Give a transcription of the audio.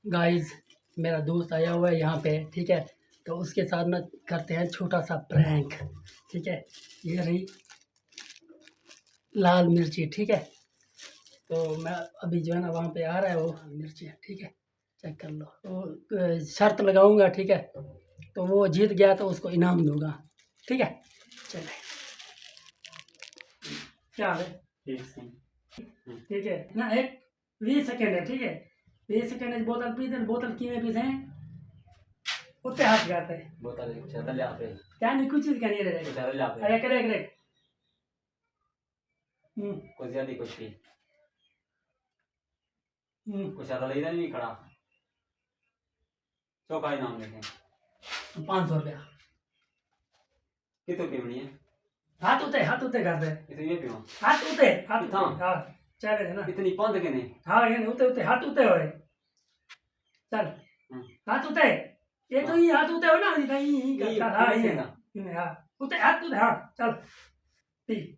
Guys मेरा दोस्त आया हुआ है यहाँ पे, ठीक है। तो उसके साथ ना करते हैं छोटा सा प्रैंक, ठीक है। ये रही लाल मिर्ची, ठीक है। तो मैं अभी जो है ना वहाँ पे आ रहा है वो मिर्ची, ठीक है। चेक कर लो। तो शर्त लगाऊंगा, ठीक है। तो वो जीत गया तो उसको इनाम दूंगा, ठीक है। चले, क्या है, ठीक है ना। एक 20 सेकेंड है, ठीक है। 20 सेकेंड बोतल पीते, बोतल किमें पीते हैं उत्ते हाथ जाते हैं। बोतल चल ले पे क्या नहीं कुछ चीज का नहीं रहे। चल ले पे अरे करे करे कुछ ज्यादा कुछ भी कुछ ज्यादा ले नहीं खड़ा चौका इनाम देखें 500 रुपया। कितने पीवनी है हाथ उते कर दे। इतनी पीवा हाथ उते हाथ कितना? हाँ चल है ना इतनी पंद के ने हाँ ये उते उते हाथ उते होए चल हाथ उते ये तो ये हाथ उते हो ना ये करता हाँ ये हाँ उते हाथ उते हाँ चल ठीक।